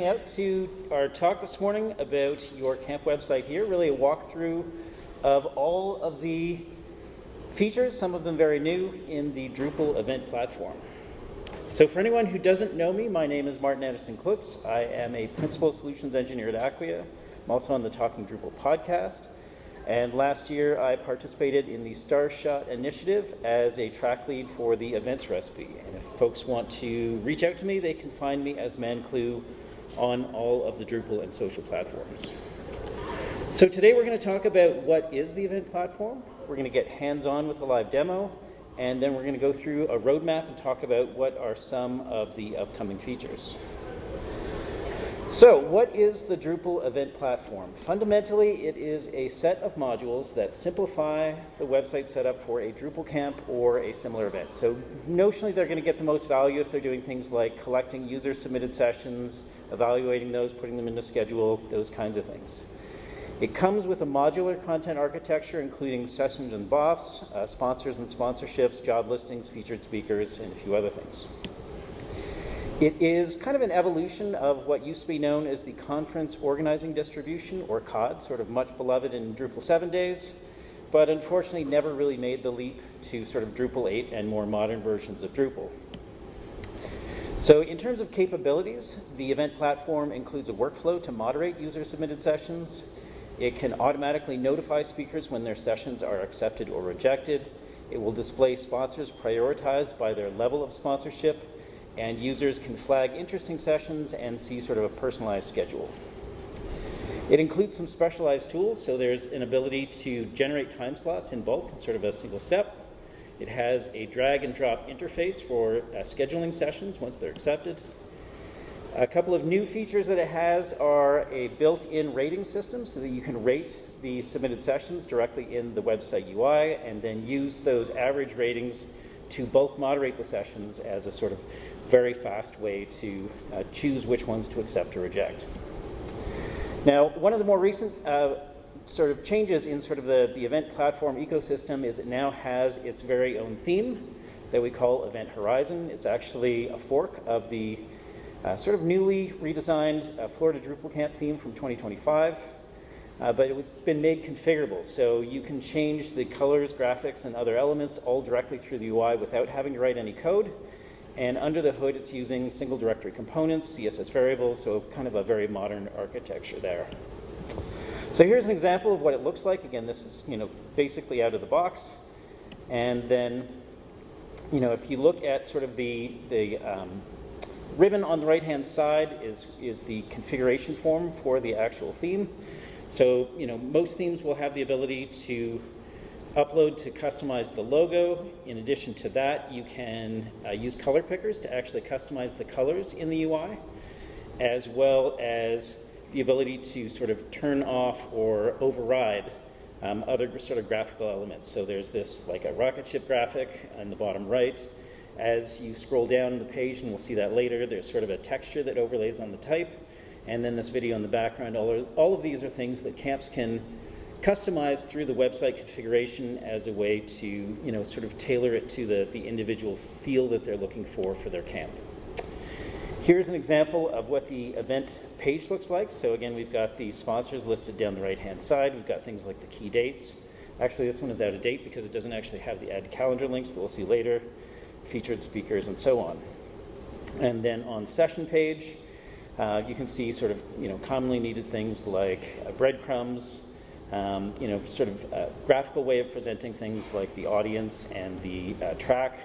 Out to our talk this morning about your camp website here, really a walkthrough of all of the features, some of them very new, in the Drupal event platform. So for anyone who doesn't know me, my name is Martin Anderson-Klutz. I am a Principal Solutions Engineer at Acquia. I'm also on the Talking Drupal podcast. And last year I participated in the Starshot initiative as a track lead for the events recipe. And if folks want to reach out to me, they can find me as Manclue on all of the Drupal and social platforms. So today we're going to talk about what is the event platform. We're going to get hands-on with a live demo, and then we're going to go through a roadmap and talk about what are some of the upcoming features. So what is the Drupal event platform? Fundamentally, it is a set of modules that simplify the website setup for a Drupal camp or a similar event. So notionally, they're going to get the most value if they're doing things like collecting user-submitted sessions, evaluating those, putting them into schedule, those kinds of things. It comes with a modular content architecture, including sessions and buffs, sponsors and sponsorships, job listings, featured speakers, and a few other things. It is kind of an evolution of what used to be known as the Conference Organizing Distribution, or COD, sort of much beloved in Drupal 7 days, but unfortunately never really made the leap to sort of Drupal 8 and more modern versions of Drupal. So in terms of capabilities, the event platform includes a workflow to moderate user-submitted sessions. It can automatically notify speakers when their sessions are accepted or rejected. It will display sponsors prioritized by their level of sponsorship, and users can flag interesting sessions and see sort of a personalized schedule. It includes some specialized tools, so there's an ability to generate time slots in bulk in sort of a single step. It has a drag and drop interface for scheduling sessions once they're accepted. A couple of new features that it has are a built-in rating system so that you can rate the submitted sessions directly in the website UI and then use those average ratings to bulk moderate the sessions as a sort of very fast way to choose which ones to accept or reject. Now, one of the more recent sort of changes in sort of the event platform ecosystem is it now has its very own theme that we call Event Horizon. It's actually a fork of the sort of newly redesigned Florida Drupal Camp theme from 2025, but it's been made configurable, so you can change the colors, graphics, and other elements all directly through the UI without having to write any code. And under the hood, it's using single directory components, CSS variables, so kind of a very modern architecture there. So here's an example of what it looks like. Again, this is basically out of the box. And then if you look at sort of the ribbon on the right-hand side is the configuration form for the actual theme. So most themes will have the ability to upload to customize the logo. In addition to that, you can use color pickers to actually customize the colors in the UI, as well as the ability to sort of turn off or override other sort of graphical elements. So there's this like a rocket ship graphic on the bottom right. As you scroll down the page, and we'll see that later, there's sort of a texture that overlays on the type, and then this video in the background. All of these are things that camps can customize through the website configuration as a way to sort of tailor it to the individual feel that they're looking for their camp. Here's an example of what the event page looks like. So again, we've got the sponsors listed down the right-hand side. We've got things like the key dates. Actually, this one is out of date because it doesn't actually have the add calendar links that we'll see later, featured speakers, and so on. And then on the session page, you can see sort of commonly needed things like breadcrumbs, sort of a graphical way of presenting things like the audience and the track,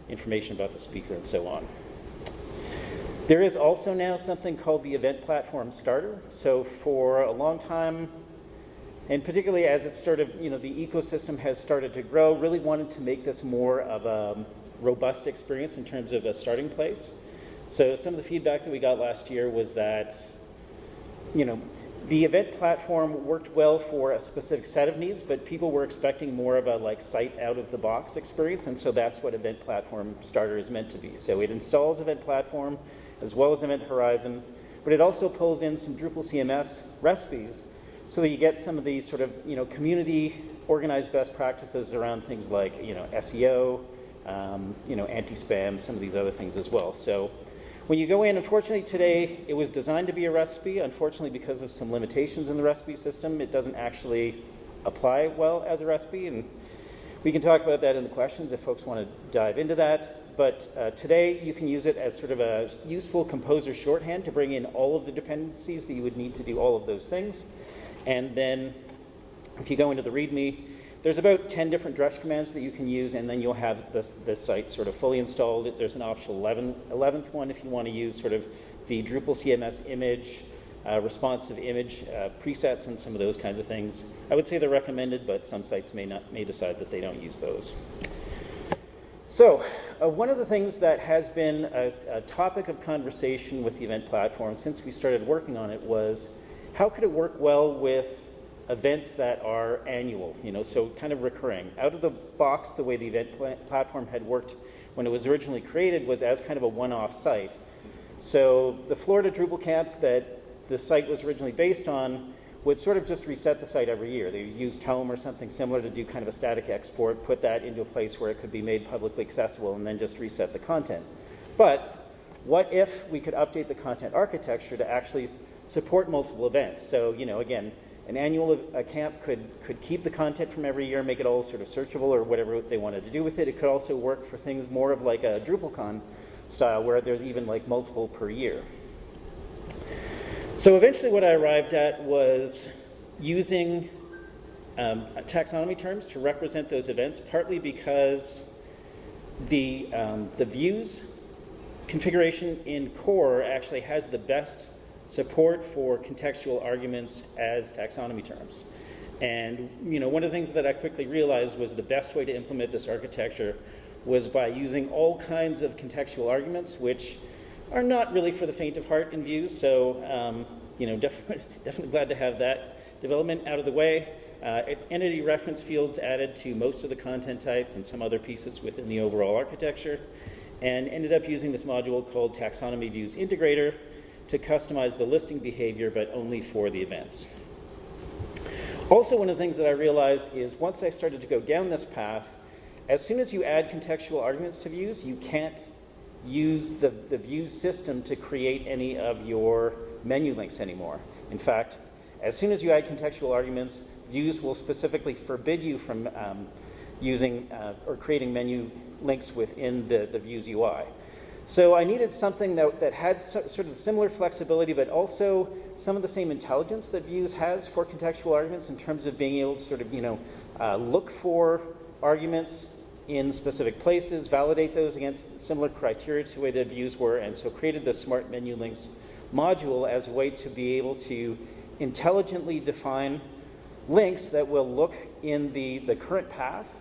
information about the speaker, and so on. There is also now something called the Event Platform Starter. So for a long time, and particularly as it's sort of, the ecosystem has started to grow, really wanted to make this more of a robust experience in terms of a starting place. So some of the feedback that we got last year was that, the event platform worked well for a specific set of needs, but people were expecting more of a site out of the box experience, and so that's what Event Platform Starter is meant to be. So it installs Event Platform as well as Event Horizon, but it also pulls in some Drupal CMS recipes so that you get some of these sort of community organized best practices around things like SEO, anti-spam, some of these other things as well. So When you go in, unfortunately today, it was designed to be a recipe. Unfortunately, because of some limitations in the recipe system, it doesn't actually apply well as a recipe, and we can talk about that in the questions if folks want to dive into that. But today, you can use it as sort of a useful composer shorthand to bring in all of the dependencies that you would need to do all of those things. And then, if you go into the README, there's about 10 different Drush commands that you can use, and then you'll have this site sort of fully installed. There's an optional 11th one if you want to use sort of the Drupal CMS image, responsive image presets, and some of those kinds of things. I would say they're recommended, but some sites may decide that they don't use those. So, one of the things that has been a topic of conversation with the event platform since we started working on it was how could it work well with events that are annual, so kind of recurring. Out of the box, the way the event platform had worked when it was originally created was as kind of a one-off site. So the Florida Drupal camp that the site was originally based on would sort of just reset the site every year. They used Tome or something similar to do kind of a static export, put that into a place where it could be made publicly accessible, and then just reset the content. But what if we could update the content architecture to actually support multiple events? So, again, an annual camp could keep the content from every year, make it all sort of searchable or whatever they wanted to do with it. It could also work for things more of like a DrupalCon style where there's even like multiple per year. So eventually what I arrived at was using taxonomy terms to represent those events, partly because the views configuration in core actually has the best support for contextual arguments as taxonomy terms. And one of the things that I quickly realized was the best way to implement this architecture was by using all kinds of contextual arguments, which are not really for the faint of heart in views. So definitely glad to have that development out of the way. Entity reference fields added to most of the content types and some other pieces within the overall architecture, and ended up using this module called Taxonomy Views Integrator to customize the listing behavior, but only for the events. Also, one of the things that I realized is once I started to go down this path, as soon as you add contextual arguments to views, you can't use the views system to create any of your menu links anymore. In fact, as soon as you add contextual arguments, views will specifically forbid you from using or creating menu links within the views UI. So I needed something that had sort of similar flexibility, but also some of the same intelligence that Views has for contextual arguments in terms of being able to sort of, look for arguments in specific places, validate those against similar criteria to the way that Views were, and so created the Smart Menu Links module as a way to be able to intelligently define links that will look in the current path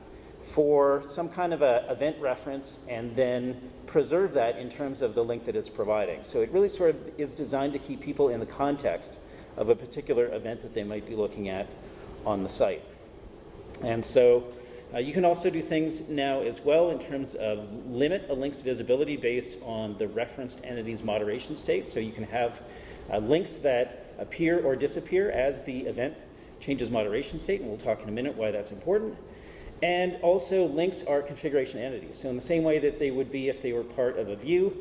for some kind of a event reference and then preserve that in terms of the link that it's providing. So it really sort of is designed to keep people in the context of a particular event that they might be looking at on the site. And so you can also do things now as well in terms of limit a link's visibility based on the referenced entity's moderation state. So you can have links that appear or disappear as the event changes moderation state, and we'll talk in a minute why that's important. And also, links are configuration entities. So in the same way that they would be if they were part of a view,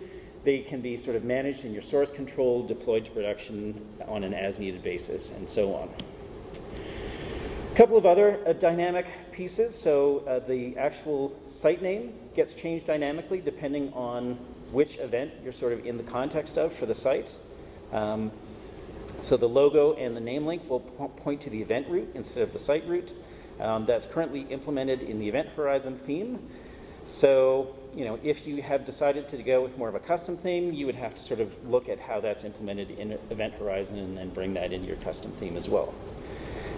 they can be sort of managed in your source control, deployed to production on an as-needed basis, and so on. A couple of other dynamic pieces. So the actual site name gets changed dynamically depending on which event you're sort of in the context of for the site. So the logo and the name link will point to the event route instead of the site route. That's currently implemented in the Event Horizon theme. So, if you have decided to go with more of a custom theme, you would have to sort of look at how that's implemented in Event Horizon and then bring that into your custom theme as well.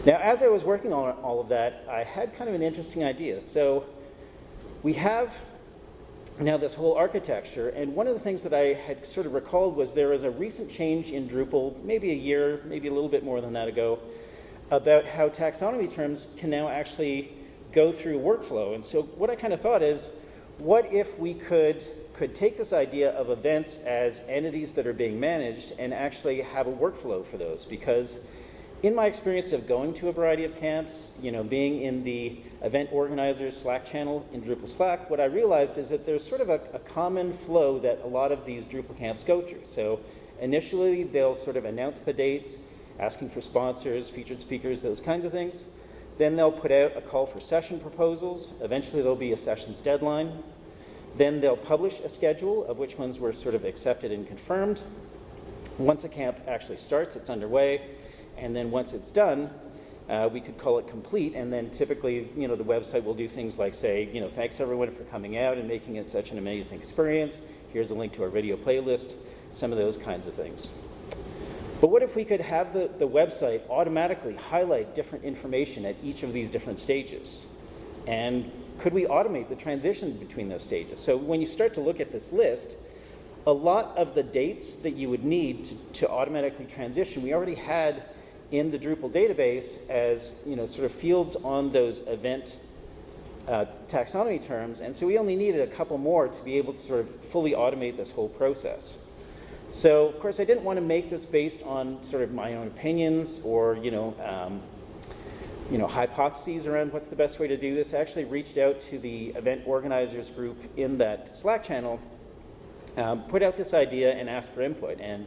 Now, as I was working on all of that, I had kind of an interesting idea. So we have now this whole architecture, and one of the things that I had sort of recalled was there was a recent change in Drupal, maybe a year, maybe a little bit more than that ago, about how taxonomy terms can now actually go through workflow. And so what I kind of thought is, what if we could take this idea of events as entities that are being managed and actually have a workflow for those? Because In my experience of going to a variety of camps, being in the event organizers Slack channel in Drupal Slack, what I realized is that there's sort of a common flow that a lot of these Drupal camps go through. So initially, they'll sort of announce the dates, asking for sponsors, featured speakers, those kinds of things. Then they'll put out a call for session proposals. Eventually, there'll be a sessions deadline. Then they'll publish a schedule of which ones were sort of accepted and confirmed. Once a camp actually starts, it's underway. And then once it's done, we could call it complete. And then typically, the website will do things like say, thanks everyone for coming out and making it such an amazing experience. Here's a link to our video playlist, some of those kinds of things. But what if we could have the website automatically highlight different information at each of these different stages? And could we automate the transition between those stages? So when you start to look at this list, a lot of the dates that you would need to automatically transition, we already had in the Drupal database as sort of fields on those event taxonomy terms, and so we only needed a couple more to be able to sort of fully automate this whole process. So of course I didn't want to make this based on sort of my own opinions or hypotheses around what's the best way to do this. I actually reached out to the event organizers group in that Slack channel, put out this idea and asked for input, and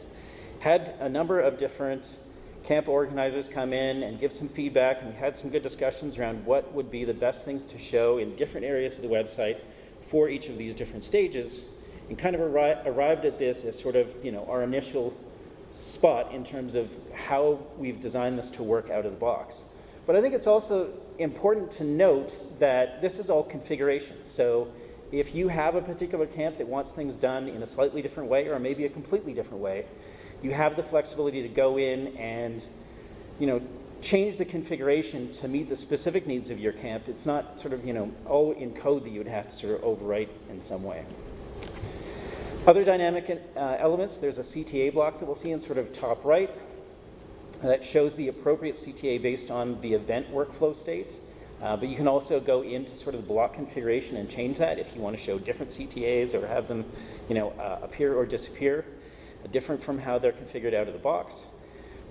had a number of different camp organizers come in and give some feedback, and we had some good discussions around what would be the best things to show in different areas of the website for each of these different stages, and kind of arrived at this as sort of our initial spot in terms of how we've designed this to work out of the box. But I think it's also important to note that this is all configuration. So if you have a particular camp that wants things done in a slightly different way or maybe a completely different way, you have the flexibility to go in and change the configuration to meet the specific needs of your camp. It's not sort of all in code that you would have to sort of overwrite in some way. Other dynamic elements, there's a CTA block that we'll see in sort of top right that shows the appropriate CTA based on the event workflow state. But you can also go into sort of the block configuration and change that if you want to show different CTAs or have them appear or disappear different from how they're configured out of the box.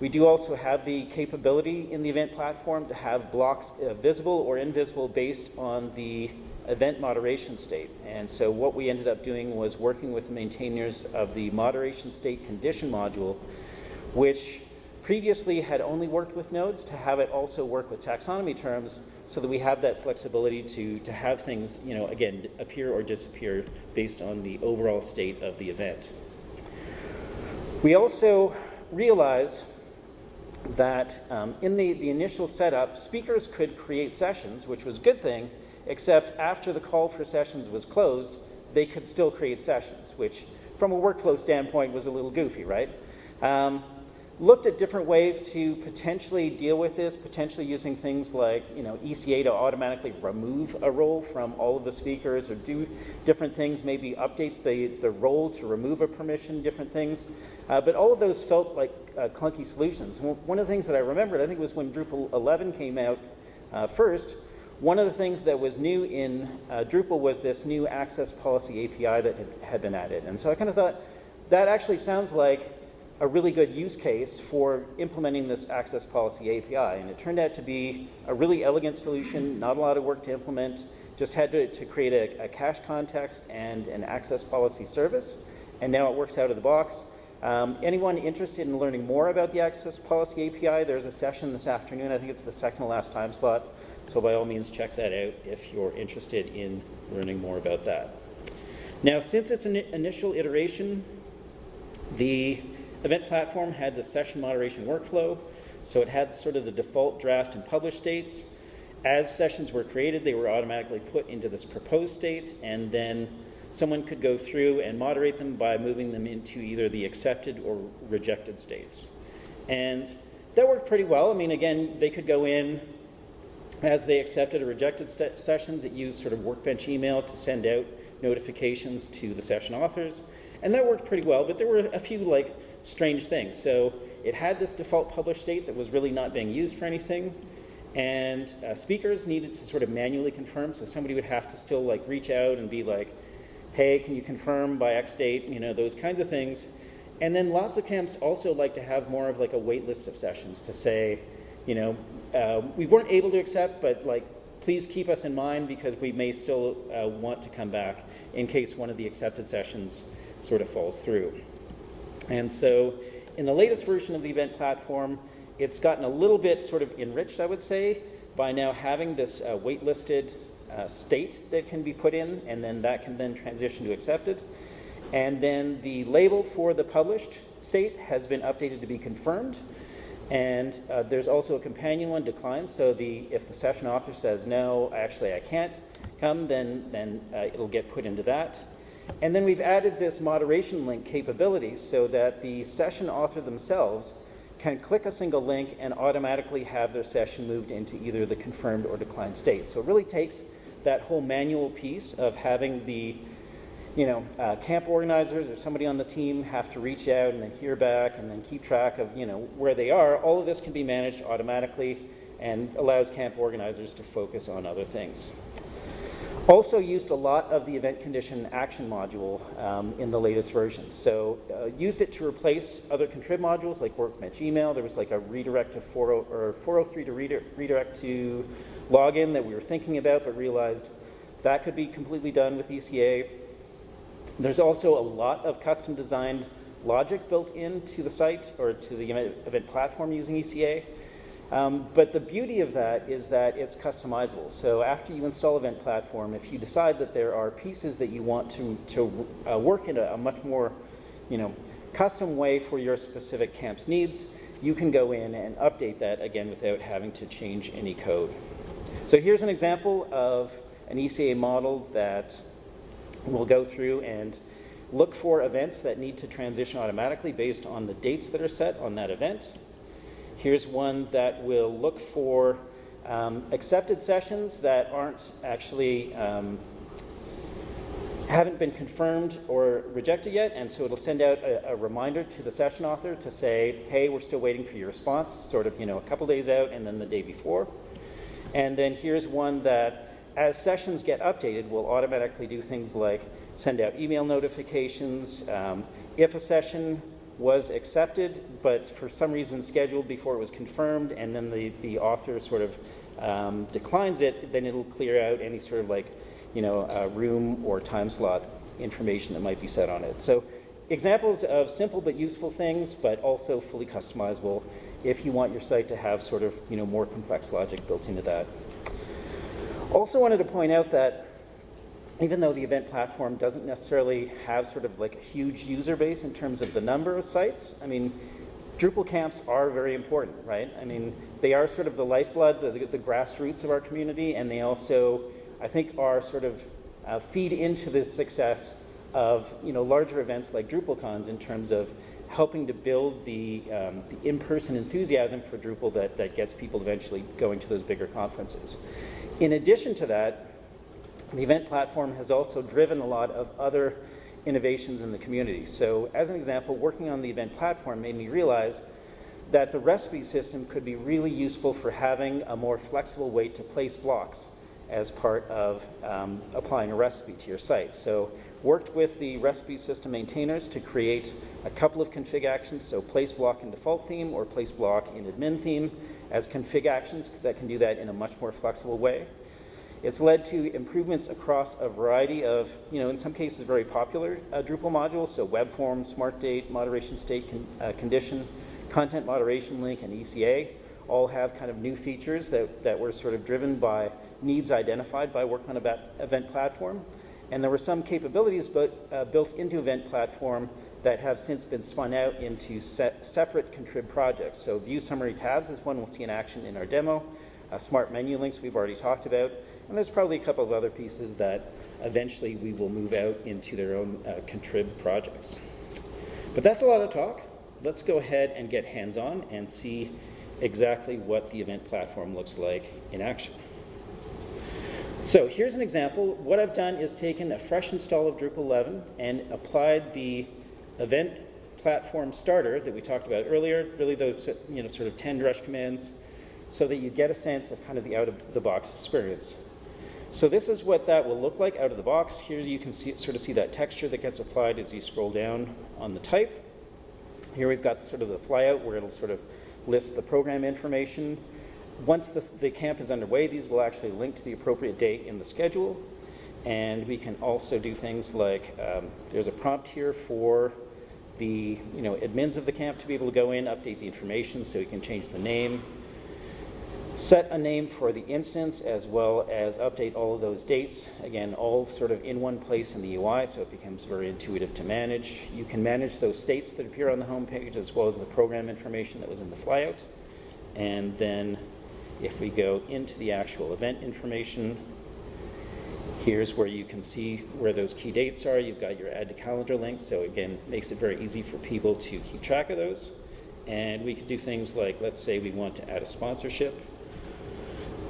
We do also have the capability in the event platform to have blocks visible or invisible based on the event moderation state. And so what we ended up doing was working with the maintainers of the moderation state condition module, which previously had only worked with nodes, to have it also work with taxonomy terms so that we have that flexibility to have things, again, appear or disappear based on the overall state of the event. We also realize that in the initial setup, speakers could create sessions, which was a good thing, except after the call for sessions was closed, they could still create sessions, which from a workflow standpoint was a little goofy, right? Looked at different ways to potentially deal with this, potentially using things like ECA to automatically remove a role from all of the speakers, or do different things, maybe update the role to remove a permission, different things. But all of those felt like clunky solutions. One of the things that I remembered, I think, was when Drupal 11 came out first. One of the things that was new in Drupal was this new access policy API that had been added. And so I kind of thought, that actually sounds like a really good use case for implementing this access policy API. And it turned out to be a really elegant solution, not a lot of work to implement, just had to create a cache context and an access policy service. And now it works out of the box. Anyone interested in learning more about the access policy API, there's a session this afternoon. I think it's the second to last time slot. So by all means, check that out if you're interested in learning more about that. Now, since its initial iteration, the event platform had the session moderation workflow. So it had sort of the default draft and publish states. As sessions were created, they were automatically put into this proposed state, and then someone could go through and moderate them by moving them into either the accepted or rejected states. And that worked pretty well. I mean, again, they could go in as they accepted or rejected sessions. It used sort of Workbench email to send out notifications to the session authors. And that worked pretty well, but there were a few strange things. So it had this default publish state that was really not being used for anything. And speakers needed to sort of manually confirm. So somebody would have to still reach out and be like, hey, can you confirm by X date? Those kinds of things. And then lots of camps also like to have more of like a wait list of sessions to say, you know, we weren't able to accept, but like, please keep us in mind because we may still want to come back in case one of the accepted sessions sort of falls through. And so in the latest version of the event platform, it's gotten a little bit sort of enriched, I would say, by now having this waitlisted state that can be put in, and then that can then transition to accepted. And then the label for the published state has been updated to be confirmed. And there's also a companion one, declined. So if the session author says, no, actually I can't come, then it'll get put into that. And then we've added this moderation link capability so that the session author themselves can click a single link and automatically have their session moved into either the confirmed or declined state. So it really takes that whole manual piece of having the camp organizers or somebody on the team have to reach out and then hear back and then keep track of, where they are. All of this can be managed automatically and allows camp organizers to focus on other things. Also used a lot of the event condition action module in the latest version. So used it to replace other contrib modules like workbench email. There was like a redirect to 403 to redirect to login that we were thinking about, but realized that could be completely done with ECA. There's also a lot of custom designed logic built into the site or to the event platform using ECA. But the beauty of that is that it's customizable. So after you install Event Platform, if you decide that there are pieces that you want to work in a much more, custom way for your specific camp's needs, you can go in and update that again without having to change any code. So here's an example of an ECA model that we'll go through and look for events that need to transition automatically based on the dates that are set on that event. Here's one that will look for accepted sessions that aren't actually, haven't been confirmed or rejected yet, and so it'll send out a reminder to the session author to say, hey, we're still waiting for your response, sort of, a couple days out and then the day before. And then here's one that, as sessions get updated, will automatically do things like send out email notifications. If a session was accepted, but for some reason scheduled before it was confirmed, and then the author sort of declines it, then it'll clear out any sort of room or time slot information that might be set on it. So examples of simple but useful things, but also fully customizable if you want your site to have sort of more complex logic built into that. Also wanted to point out that even though the event platform doesn't necessarily have sort of like a huge user base in terms of the number of sites, I mean, Drupal camps are very important, right? I mean, they are sort of the lifeblood, the grassroots of our community, and they also, I think, are sort of feed into the success of larger events like DrupalCons in terms of helping to build the in-person enthusiasm for Drupal that gets people eventually going to those bigger conferences. In addition to that, the event platform has also driven a lot of other innovations in the community. So as an example, working on the event platform made me realize that the recipe system could be really useful for having a more flexible way to place blocks as part of applying a recipe to your site. So worked with the recipe system maintainers to create a couple of config actions, so place block in default theme or place block in admin theme as config actions that can do that in a much more flexible way. It's led to improvements across a variety of, in some cases very popular Drupal modules, so web form, smart date, moderation state condition, content moderation link, and ECA all have kind of new features that were sort of driven by needs identified by work on event platform. And there were some capabilities built into event platform that have since been spun out into separate contrib projects. So view summary tabs is one we'll see in action in our demo. Smart menu links we've already talked about. And there's probably a couple of other pieces that eventually we will move out into their own contrib projects. But that's a lot of talk. Let's go ahead and get hands-on and see exactly what the event platform looks like in action. So here's an example. What I've done is taken a fresh install of Drupal 11 and applied the event platform starter that we talked about earlier, really those sort of 10 drush commands, so that you get a sense of kind of the out-of-the-box experience. So this is what that will look like out of the box. Here you can sort of see that texture that gets applied as you scroll down on the type. Here we've got sort of the flyout where it'll sort of list the program information. Once the camp is underway, these will actually link to the appropriate date in the schedule. And we can also do things like, there's a prompt here for the admins of the camp to be able to go in, update the information, so you can change the name, set a name for the instance, as well as update all of those dates. Again, all sort of in one place in the UI, so it becomes very intuitive to manage. You can manage those states that appear on the home page, as well as the program information that was in the flyout. And then if we go into the actual event information, here's where you can see where those key dates are. You've got your add to calendar links, so again, makes it very easy for people to keep track of those. And we could do things like, let's say we want to add a sponsorship.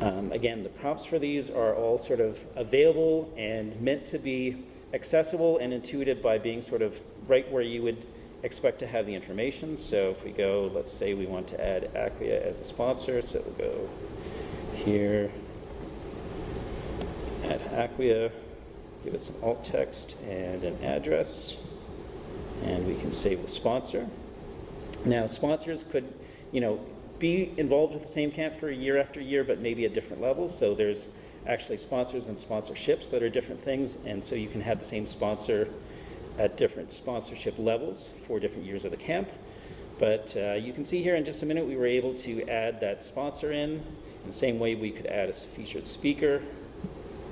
Again, the prompts for these are all sort of available and meant to be accessible and intuitive by being sort of right where you would expect to have the information. So if we go, let's say we want to add Acquia as a sponsor, so we'll go here, add Acquia, give it some alt text and an address, and we can save the sponsor. Now, sponsors could, be involved with the same camp for year after year, but maybe at different levels. So there's actually sponsors and sponsorships that are different things, and so you can have the same sponsor at different sponsorship levels for different years of the camp. But you can see here in just a minute we were able to add that sponsor in the same way we could add a featured speaker.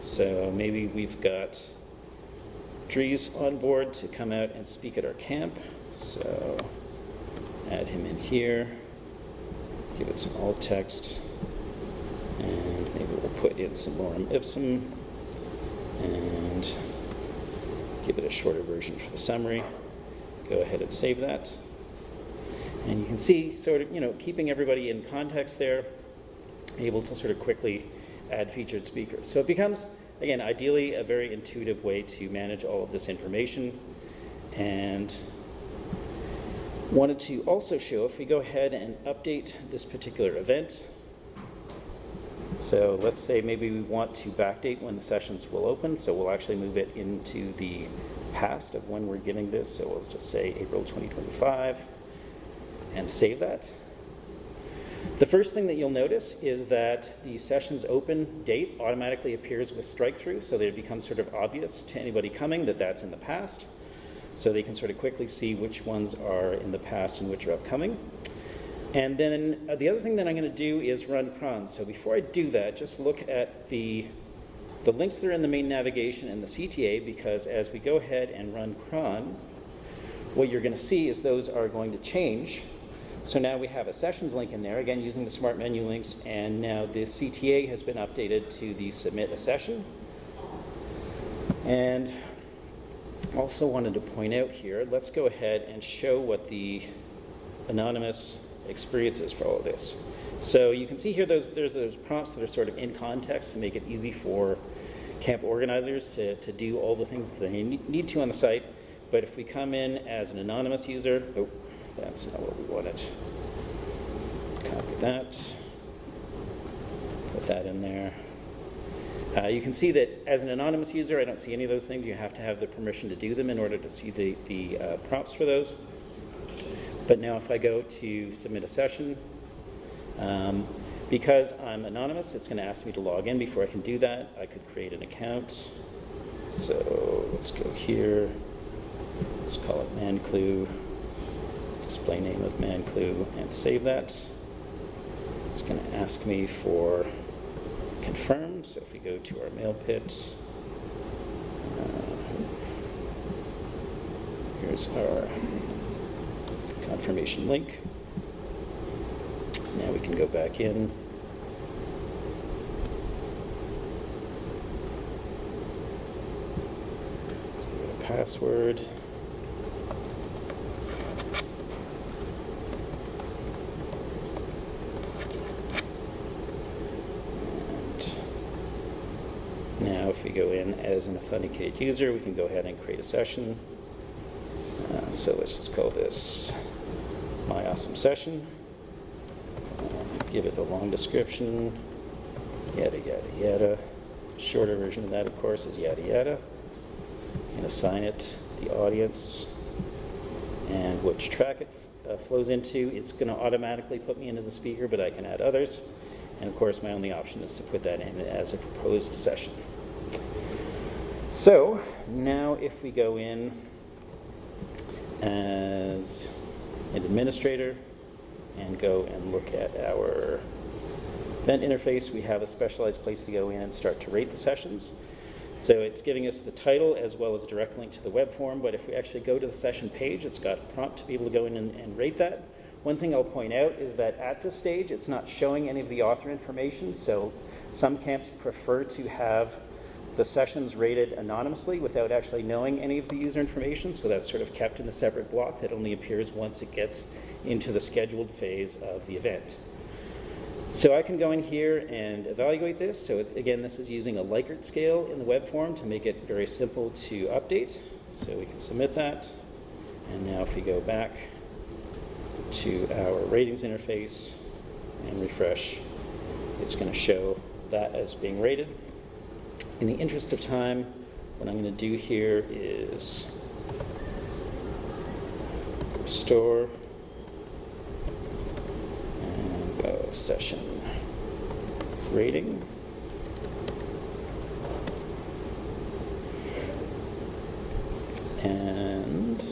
So maybe we've got Dries on board to come out and speak at our camp. So add him in here, give it some alt text, and maybe we'll put in some lorem ipsum and give it a shorter version for the summary. Go ahead and save that. And you can see sort of, keeping everybody in context there, able to sort of quickly add featured speakers. So it becomes, again, ideally a very intuitive way to manage all of this information. And wanted to also show, if we go ahead and update this particular event, so let's say maybe we want to backdate when the sessions will open, so we'll actually move it into the past of when we're giving this, so we'll just say April 2025 and save that. The first thing that you'll notice is that the sessions open date automatically appears with strike through, so that it becomes sort of obvious to anybody coming that that's in the past. So they can sort of quickly see which ones are in the past and which are upcoming. And then the other thing that I'm going to do is run cron. So before I do that, just look at the links that are in the main navigation and the CTA, because as we go ahead and run cron, what you're going to see is those are going to change. So now we have a sessions link in there, again using the smart menu links, and now the CTA has been updated to the submit a session. And also wanted to point out here, let's go ahead and show what the anonymous experience is for all of this. So you can see here there's those prompts that are sort of in context to make it easy for camp organizers to do all the things that they need to on the site. But if we come in as an anonymous user, oh, that's not what we wanted. Copy that, put that in there. You can see that as an anonymous user, I don't see any of those things. You have to have the permission to do them in order to see the prompts for those. But now if I go to submit a session, because I'm anonymous, it's going to ask me to log in. Before I can do that, I could create an account. So let's go here. Let's call it manclue. Display name of manclue, and save that. It's going to ask me for confirm. So if we go to our mail pit, here's our confirmation link. Now we can go back in. Let's give it a password. Now if we go in as an authenticated user, we can go ahead and create a session. So let's just call this My Awesome Session. Give it a long description, yada, yada, yada. Shorter version of that, of course, is yada, yada. And assign it the audience and which track flows into. It's going to automatically put me in as a speaker, but I can add others. And of course, my only option is to put that in as a proposed session. So now if we go in as an administrator and go and look at our event interface, we have a specialized place to go in and start to rate the sessions. So it's giving us the title as well as a direct link to the web form, but if we actually go to the session page, it's got a prompt to be able to go in and rate that. One thing I'll point out is that at this stage, it's not showing any of the author information, so some camps prefer to have the sessions rated anonymously without actually knowing any of the user information, so that's sort of kept in a separate block that only appears once it gets into the scheduled phase of the event. So I can go in here and evaluate this. So again, this is using a Likert scale in the web form to make it very simple to update. So we can submit that. And now if we go back to our ratings interface and refresh, it's going to show that as being rated. In the interest of time, what I'm going to do here is restore and go session rating. And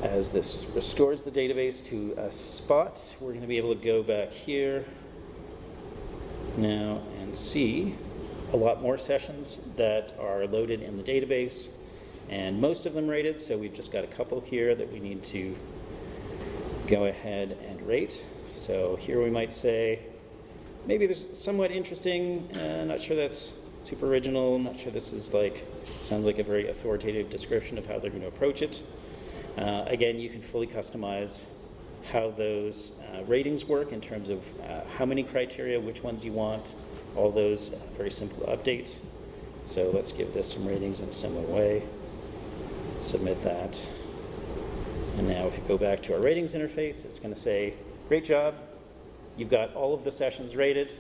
as this restores the database to a spot, we're going to be able to go back here now and see a lot more sessions that are loaded in the database, and most of them rated, so we've just got a couple here that we need to go ahead and rate. So here we might say, maybe this is somewhat interesting, not sure that's super original, not sure this is sounds like a very authoritative description of how they're going to approach it. Again, you can fully customize how those ratings work in terms of how many criteria, which ones you want, all those very simple updates. So let's give this some ratings in a similar way. Submit that. And now if you go back to our ratings interface, it's going to say, great job. You've got all of the sessions rated.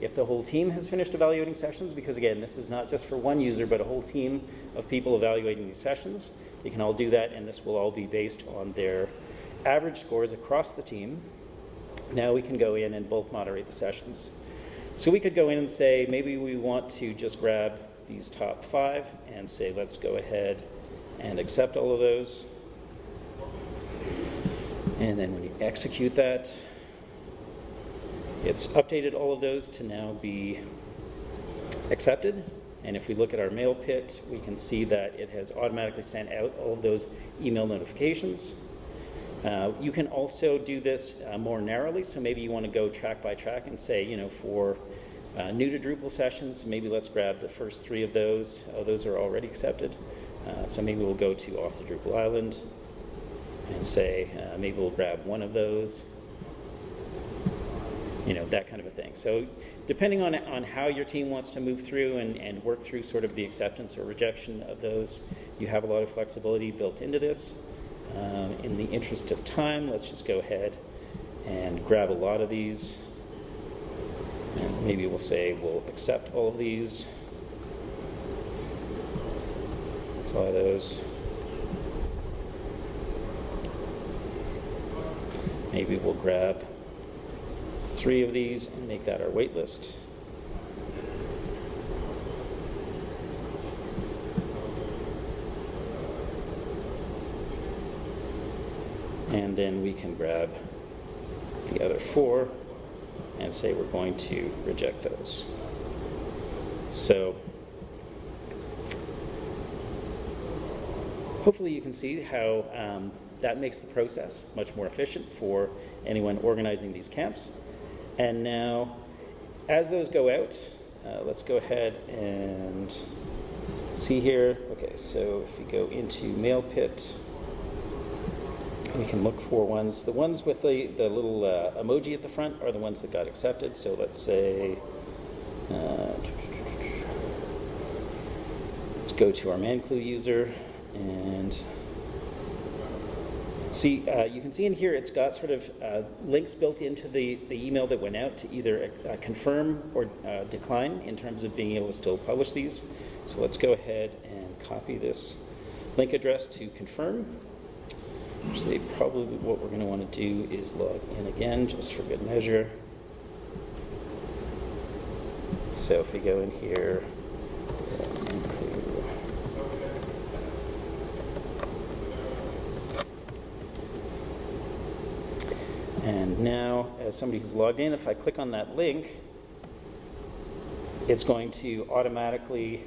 If the whole team has finished evaluating sessions, because again, this is not just for one user, but a whole team of people evaluating these sessions, you can all do that, and this will all be based on their average scores across the team. Now we can go in and bulk moderate the sessions. So we could go in and say, maybe we want to just grab these top 5 and say, let's go ahead and accept all of those. And then when you execute that, it's updated all of those to now be accepted. And if we look at our mail pit, we can see that it has automatically sent out all of those email notifications. You can also do this more narrowly, so maybe you want to go track by track and say, for new to Drupal sessions, maybe let's grab the first 3 of those. Oh, those are already accepted. So maybe we'll go to off the Drupal island and say, maybe we'll grab one of those, that kind of a thing. So depending on how your team wants to move through and work through sort of the acceptance or rejection of those, you have a lot of flexibility built into this. In the interest of time, let's just go ahead and grab a lot of these. And maybe we'll say we'll accept all of these. Apply those. Maybe we'll grab 3 of these and make that our wait list. And then we can grab the other 4 and say we're going to reject those. So hopefully you can see how that makes the process much more efficient for anyone organizing these camps. And now, as those go out, let's go ahead and see here. Okay, so if we go into Mail Pit, we can look for ones. The ones with the little emoji at the front are the ones that got accepted. So let's say, let's go to our ManClue user and see, you can see in here it's got sort of links built into the email that went out to either confirm or decline in terms of being able to still publish these. So let's go ahead and copy this link address to confirm. Actually, probably what we're going to want to do is log in again, just for good measure. So if we go in here, and now, as somebody who's logged in, if I click on that link, it's going to automatically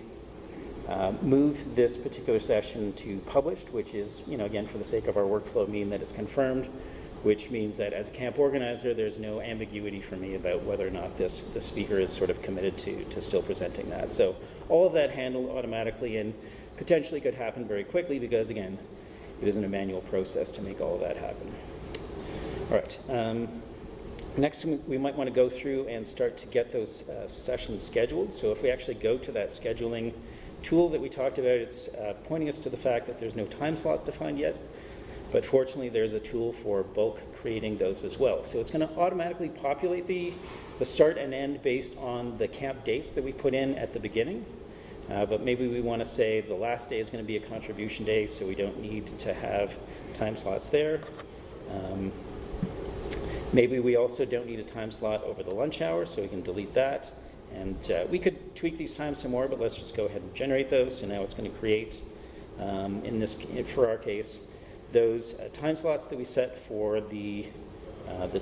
move this particular session to published, which is, again, for the sake of our workflow, mean that it's confirmed, which means that as a camp organizer, there's no ambiguity for me about whether or not the speaker is sort of committed to still presenting that. So all of that handled automatically and potentially could happen very quickly because, again, it isn't a manual process to make all of that happen. All right. Next, we might want to go through and start to get those sessions scheduled. So if we actually go to that scheduling tool that we talked about, it's pointing us to the fact that there's no time slots defined yet, but fortunately there's a tool for bulk creating those as well. So it's going to automatically populate the start and end based on the camp dates that we put in at the beginning, but maybe we want to say the last day is going to be a contribution day, so we don't need to have time slots there. Maybe we also don't need a time slot over the lunch hour, so we can delete that. And we could tweak these times some more, but let's just go ahead and generate those. So now it's going to create, for our case, those time slots that we set for the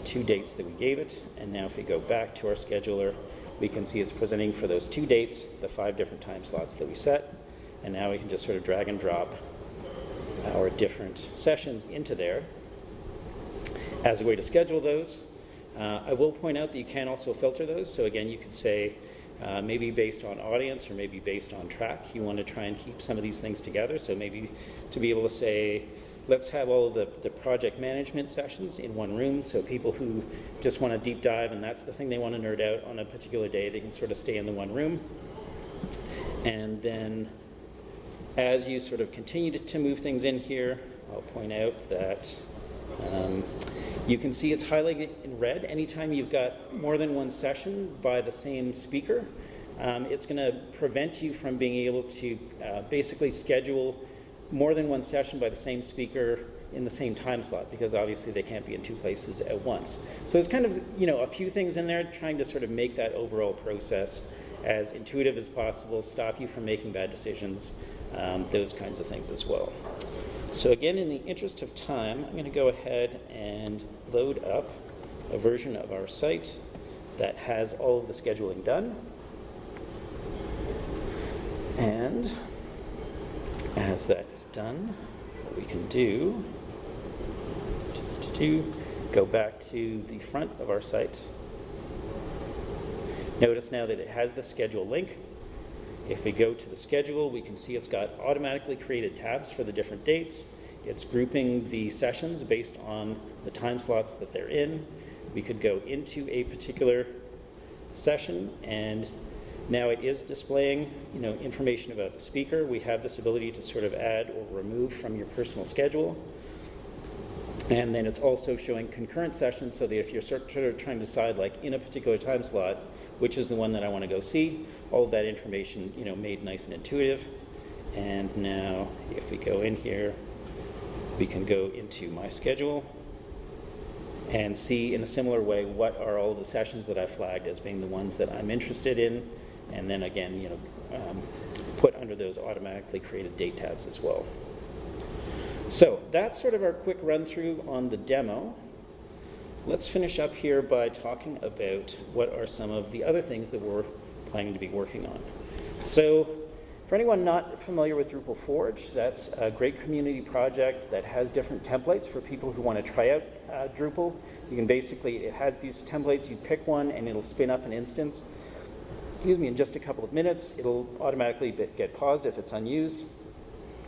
2 dates that we gave it. And now if we go back to our scheduler, we can see it's presenting for those 2 dates, the 5 different time slots that we set. And now we can just sort of drag and drop our different sessions into there as a way to schedule those. I will point out that you can also filter those. So again, you could say maybe based on audience or maybe based on track, you want to try and keep some of these things together. So maybe to be able to say, let's have all of the project management sessions in one room, so people who just want to deep dive and that's the thing they want to nerd out on a particular day, they can sort of stay in the one room. And then as you sort of continue to move things in here, I'll point out that you can see it's highlighted in red. Anytime you've got more than one session by the same speaker, it's going to prevent you from being able to basically schedule more than one session by the same speaker in the same time slot, because obviously they can't be in 2 places at once. So there's kind of a few things in there trying to sort of make that overall process as intuitive as possible, stop you from making bad decisions, those kinds of things as well. So again, in the interest of time, I'm going to go ahead and load up a version of our site that has all of the scheduling done. And as that is done, what we can do, go back to the front of our site. Notice now that it has the schedule link. If we go to the schedule, we can see it's got automatically created tabs for the different dates. It's grouping the sessions based on the time slots that they're in. We could go into a particular session, and now it is displaying, information about the speaker. We have this ability to sort of add or remove from your personal schedule. And then it's also showing concurrent sessions, so that if you're sort of trying to decide, like in a particular time slot, which is the one that I want to go see, all of that information, made nice and intuitive. And now, if we go in here, we can go into my schedule and see in a similar way what are all the sessions that I flagged as being the ones that I'm interested in, and then again, put under those automatically created date tabs as well. So that's sort of our quick run through on the demo. Let's finish up here by talking about what are some of the other things that we're planning to be working on. So for anyone not familiar with Drupal Forge, that's a great community project that has different templates for people who want to try out Drupal. You can basically, it has these templates, you pick one and it'll spin up an instance. In just a couple of minutes. It'll automatically get paused if it's unused.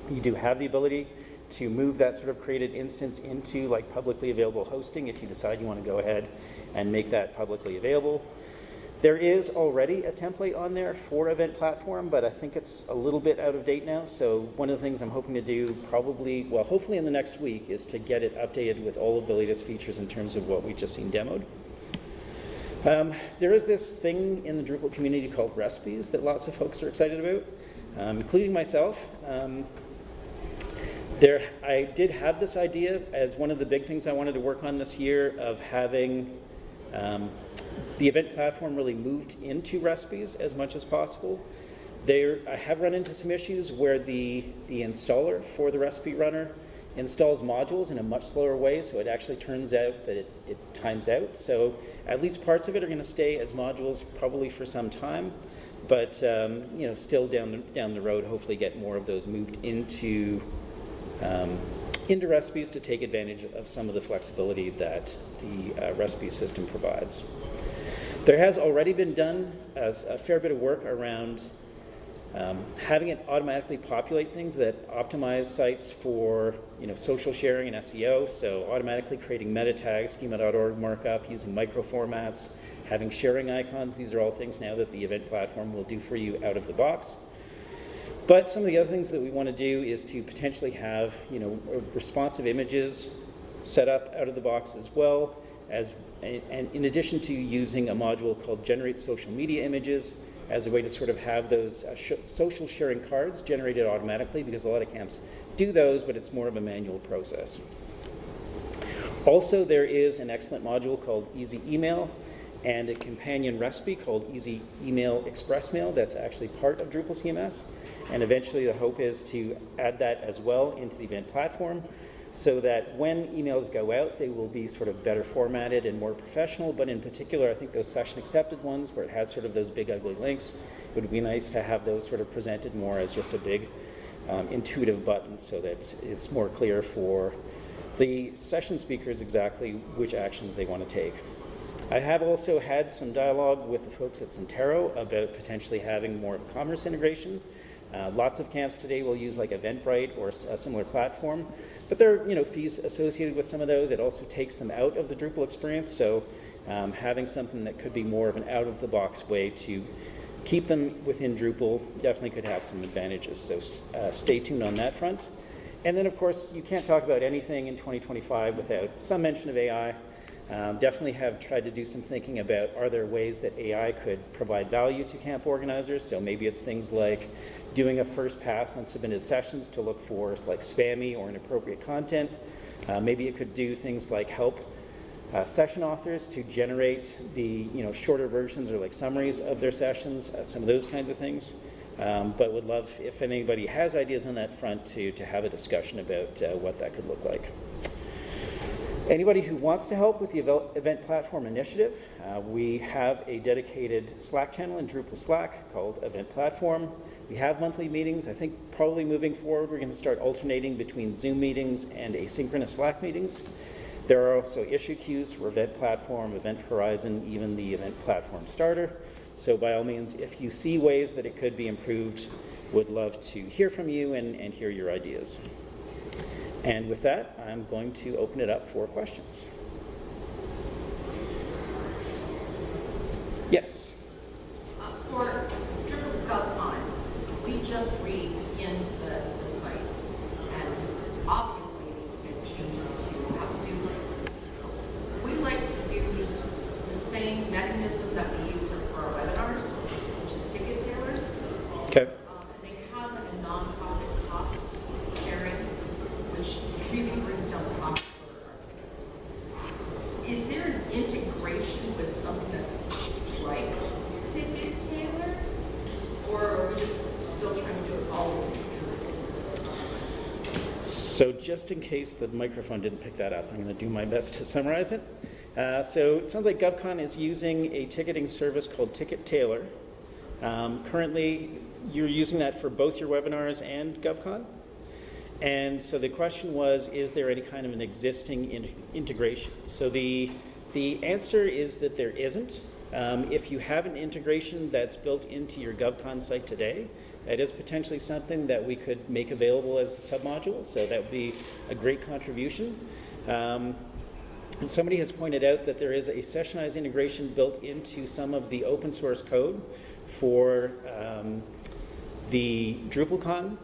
You do have the ability to move that sort of created instance into like publicly available hosting if you decide you want to go ahead and make that publicly available. There is already a template on there for Event Platform, but I think it's a little bit out of date now. So one of the things I'm hoping to do hopefully in the next week, is to get it updated with all of the latest features in terms of what we've just seen demoed. There is this thing in the Drupal community called recipes that lots of folks are excited about, including myself. I did have this idea as one of the big things I wanted to work on this year of having the event platform really moved into recipes as much as possible. I have run into some issues where the installer for the recipe runner installs modules in a much slower way, so it actually turns out that it times out. So at least parts of it are going to stay as modules probably for some time, but still down the road, hopefully get more of those moved into recipes to take advantage of some of the flexibility that the recipe system provides. There has already been done a fair bit of work around having it automatically populate things that optimize sites for social sharing and SEO, so automatically creating meta tags, schema.org markup, using micro formats, having sharing icons. These are all things now that the event platform will do for you out of the box. But some of the other things that we want to do is to potentially have responsive images set up out of the box as well, and in addition to using a module called Generate Social Media Images as a way to sort of have those social sharing cards generated automatically, because a lot of camps do those, but it's more of a manual process. Also, there is an excellent module called Easy Email and a companion recipe called Easy Email Express Mail that's actually part of Drupal CMS. And eventually the hope is to add that as well into the event platform so that when emails go out, they will be sort of better formatted and more professional. But in particular, I think those session accepted ones where it has sort of those big ugly links, it would be nice to have those sort of presented more as just a big intuitive button so that it's more clear for the session speakers exactly which actions they want to take. I have also had some dialogue with the folks at Centero about potentially having more commerce integration. Lots of camps today will use like Eventbrite or a similar platform, but there are fees associated with some of those. It also takes them out of the Drupal experience, so having something that could be more of an out-of-the-box way to keep them within Drupal definitely could have some advantages, so stay tuned on that front. And then, of course, you can't talk about anything in 2025 without some mention of AI. Definitely have tried to do some thinking about, are there ways that AI could provide value to camp organizers? So maybe it's things like doing a first pass on submitted sessions to look for like spammy or inappropriate content. Maybe it could do things like help session authors to generate the shorter versions or like summaries of their sessions, some of those kinds of things. But would love if anybody has ideas on that front to have a discussion about what that could look like. Anybody who wants to help with the event platform initiative, we have a dedicated Slack channel in Drupal Slack called Event Platform. We have monthly meetings. I think probably moving forward, we're going to start alternating between Zoom meetings and asynchronous Slack meetings. There are also issue queues for Event Platform, Event Horizon, even the Event Platform Starter. So by all means, if you see ways that it could be improved, would love to hear from you and hear your ideas. And with that, I'm going to open it up for questions. Yes? For Drupal GovCon, we just re-skinned the site, and obviously need to make changes to how we do things. We like to use the same mechanism that we use for our webinars, which is Ticket Tailor. Okay. And they have a nonprofit cost sharing, which really brings down the cost for our tickets. Is there an integration with something that's like Ticket Tailor, or are we just still trying to do it all over Drupal? So just in case the microphone didn't pick that up, I'm going to do my best to summarize it. So it sounds like GovCon is using a ticketing service called Ticket Tailor. Currently, you're using that for both your webinars and GovCon. And so the question was, is there any kind of an existing integration? So the answer is that there isn't. If you have an integration that's built into your GovCon site today, that is potentially something that we could make available as a submodule, so that would be a great contribution. And somebody has pointed out that there is a sessionized integration built into some of the open source code for the DrupalCon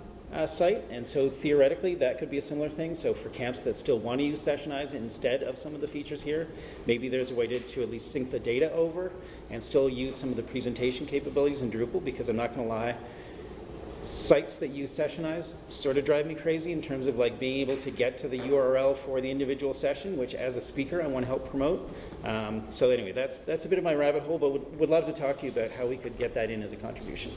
site, and so theoretically that could be a similar thing. So for camps that still want to use sessionize instead of some of the features here, maybe there's a way to at least sync the data over and still use some of the presentation capabilities in Drupal, because I'm not going to lie, sites that use Sessionize sort of drive me crazy in terms of like being able to get to the URL for the individual session, which as a speaker I want to help promote. So anyway, that's a bit of my rabbit hole, but would love to talk to you about how we could get that in as a contribution.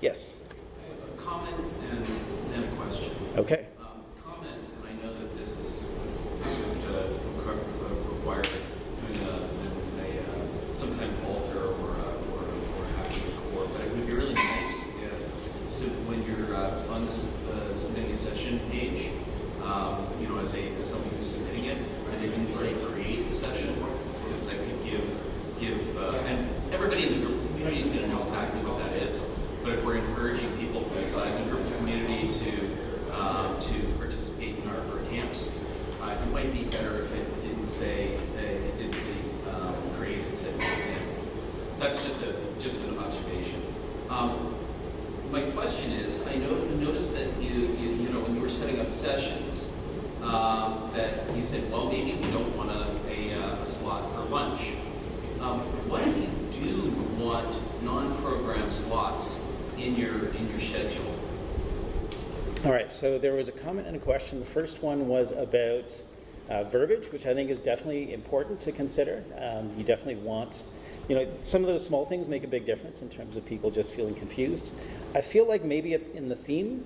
Yes. I have a comment and then a question. Okay. Comment, and I know that this would require doing some kind of alter or having a core, but it would be really nice if when you're on the submitting a session page, as someone who's submitting it, and they can say create a session, because that could give and everybody in the Drupal community is going to know exactly what that is. But if we're encouraging people from outside the Drupal community to participate in our camps, it might be better if it didn't say create. It said submit. That's just an observation. My question is, I noticed that you know when you were setting up sessions, that you said, well, maybe we don't want a slot for lunch. What if you do want non-program slots in your schedule? All right, so there was a comment and a question. The first one was about verbiage, which I think is definitely important to consider. You definitely want, some of those small things make a big difference in terms of people just feeling confused. I feel like maybe in the theme,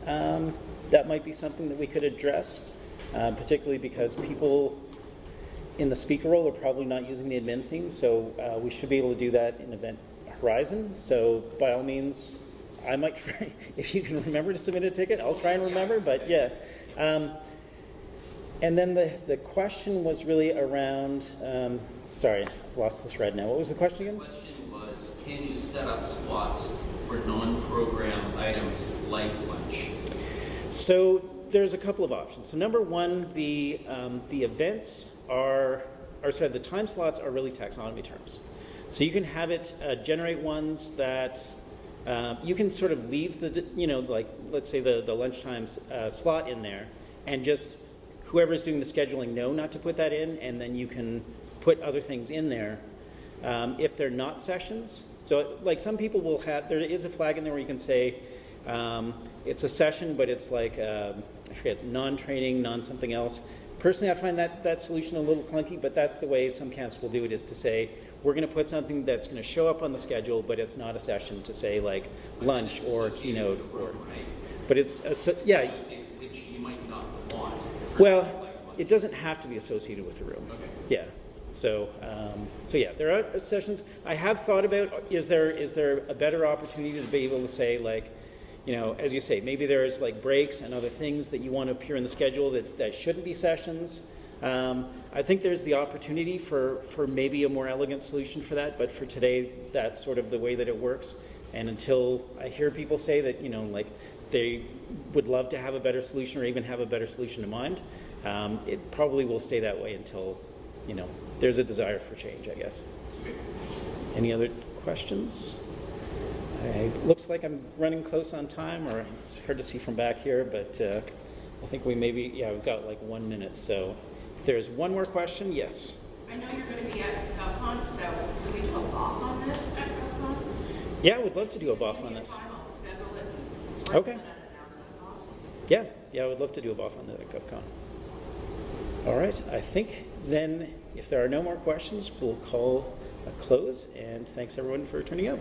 that might be something that we could address, particularly because people in the speaker role are probably not using the admin theme, so we should be able to do that in Event Horizon. So by all means, I might try, if you can remember to submit a ticket, I'll try and remember, but yeah. And then the question was really around, sorry, I've lost the thread now. What was the question again? The question was, can you set up slots for non-program items like lunch? So there's a couple of options. So number one, the events the time slots are really taxonomy terms. So you can have it generate ones that you can sort of leave the, like let's say the lunchtime slot in there, and just whoever's doing the scheduling know not to put that in, and then you can put other things in there if they're not sessions. So like some people will have, there is a flag in there where you can say it's a session, but it's like, I forget, non-training, non-something else. Personally, I find that solution a little clunky, but that's the way some camps will do it, is to say, we're going to put something that's going to show up on the schedule, but it's not a session, to say like lunch or keynote. But it's, yeah. Which you might not want. Well, it doesn't have to be associated with the room. Okay. Yeah. So yeah, there are sessions. I have thought about, is there a better opportunity to be able to say, like, as you say, maybe there's like breaks and other things that you want to appear in the schedule that shouldn't be sessions. I think there's the opportunity for maybe a more elegant solution for that, but for today, that's sort of the way that it works. And until I hear people say that, like they would love to have a better solution or even have a better solution in mind, it probably will stay that way until, there's a desire for change, I guess. Any other questions? Looks like I'm running close on time, or it's hard to see from back here, but I think we've got like 1 minute. So if there's one more question, yes. I know you're going to be at GovCon, so do we do a BOF on this at GovCon? Yeah, we'd love to do a BOF on this. I'll schedule it. Okay. Yeah, I would love to do a BOF on that at GovCon. All right, I think then if there are no more questions, we'll call a close, and thanks everyone for turning out.